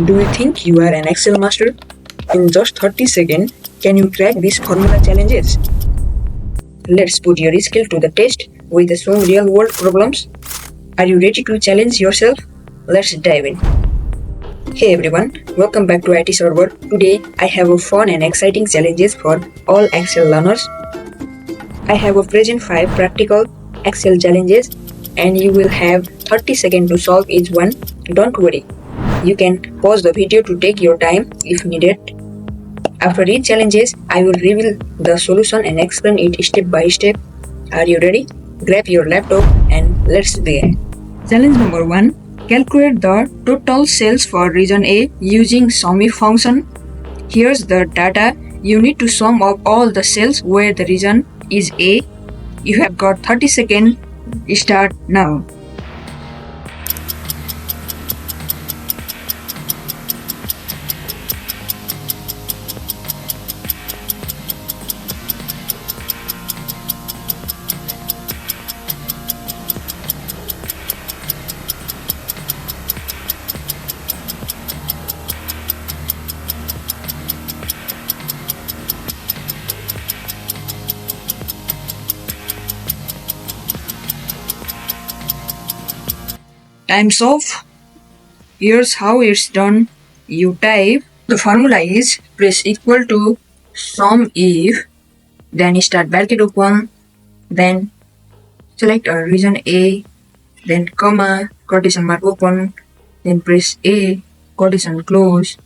Do you think you are an Excel master? In just 30 seconds, can you crack these formula challenges? Let's put your skill to the test with some real world problems. Are you ready to challenge yourself? Let's dive in. Hey everyone, welcome back to ITSERVER. Today I have a fun and exciting challenges for all Excel learners. I have a present 5 practical Excel challenges and you will have 30 seconds to solve each one. Don't worry. You can pause the video to take your time if needed. After each challenges, I will reveal the solution and explain it step by step. Are you ready? Grab your laptop and let's begin. Challenge number 1. Calculate the total sales for region A using SUMIF function. Here's the data. You need to sum up all the sales where the region is A. You have got 30 seconds. Start now. Time's off. Here's how it's done. You type the formula is press equal to SUMIF, then start bracket open, then select a region A, then comma, quotation mark open, then press A, quotation close,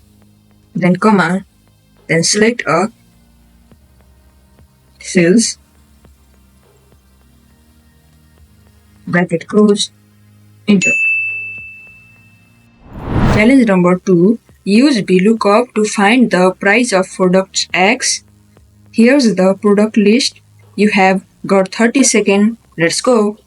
then comma, then select a sales, bracket close, enter. Challenge number 2. Use VLOOKUP to find the price of product X. Here's the product list. You have got 30 seconds. Let's go.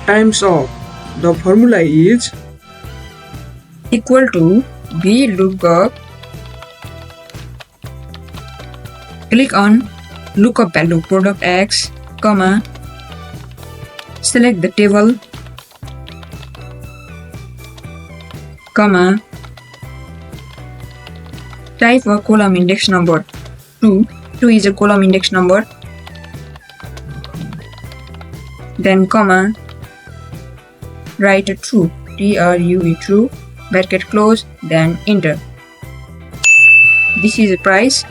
Time's off. The formula is Equal to VLOOKUP. Click on lookup value product X, comma, select the table, comma, type a column index number 2. 2 is a column index number, then comma, write a true, TRUE true, bracket close, then enter. This is a price.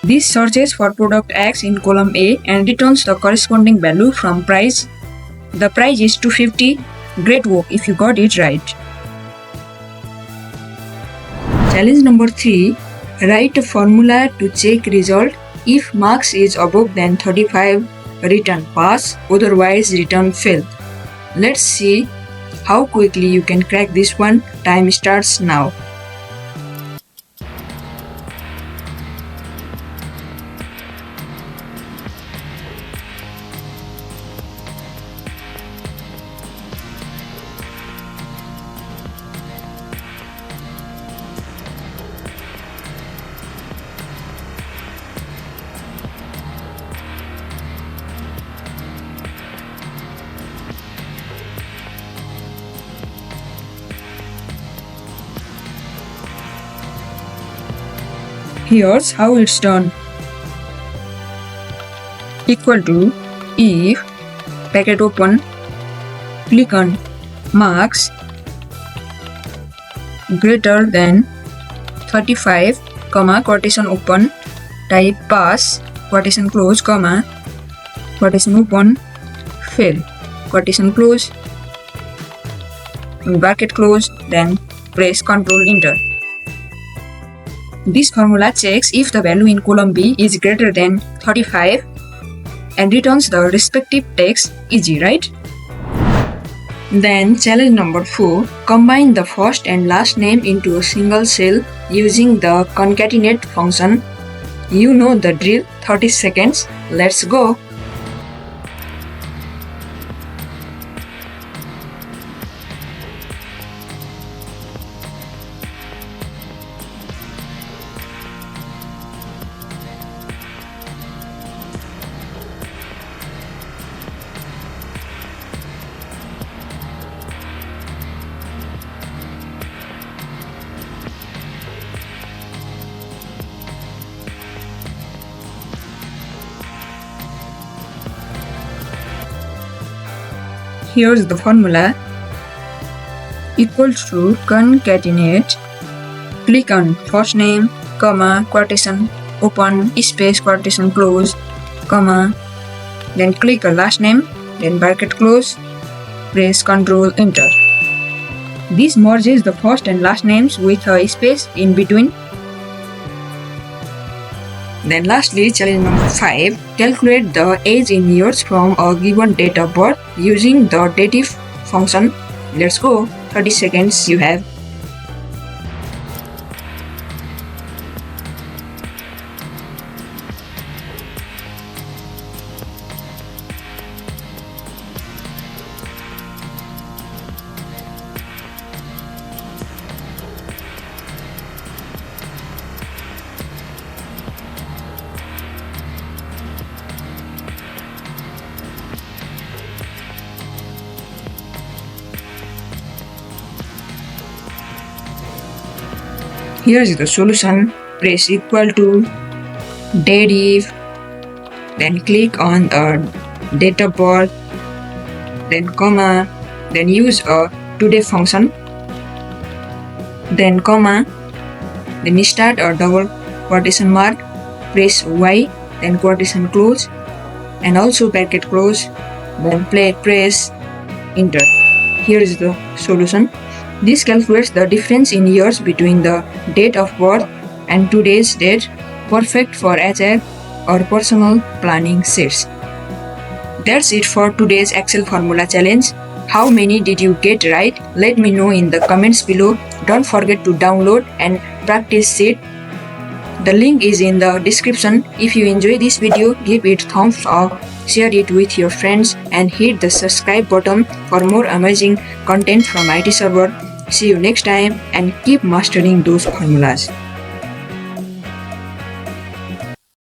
This searches for product X in column A and returns the corresponding value from price. The price is 250. Great work if you got it right. Challenge number 3. Write a formula to check result. If marks is above than 35, return pass, otherwise return fail. Let's see how quickly you can crack this one. Time starts now. Here's how it's done. Equal to if, bracket open, click on marks greater than 35, comma, quotation open, type pass, quotation close, comma, quotation open, fail, quotation close, bracket close, then press Ctrl Enter. This formula checks if the value in column B is greater than 35 and returns the respective text. Easy, right? Then challenge number 4, combine the first and last name into a single cell using the concatenate function. You know the drill, 30 seconds. Let's go. Here's the formula. Equals to concatenate. Click on first name, comma, quotation, open, space, quotation, close, comma. Then click on last name, then bracket close, press Ctrl Enter. This merges the first and last names with a space in between. Then lastly, challenge number 5, calculate the age in years from a given date of birth using the DATEDIF function. Let's go, 30 seconds you have. Here is the solution. Press equal to DATEDIF, then click on the date of birth, then comma, then use a today function, then comma, then start a double quotation mark, press Y, then quotation close, and also bracket close, then press enter. Here is the solution. This calculates the difference in years between the date of birth and today's date, perfect for HR or personal planning sheets. That's it for today's Excel formula challenge. How many did you get right? Let me know in the comments below. Don't forget to download and practice sheet. The link is in the description. If you enjoy this video, give it thumbs up, share it with your friends, and hit the subscribe button for more amazing content from IT Server. See you next time and keep mastering those formulas.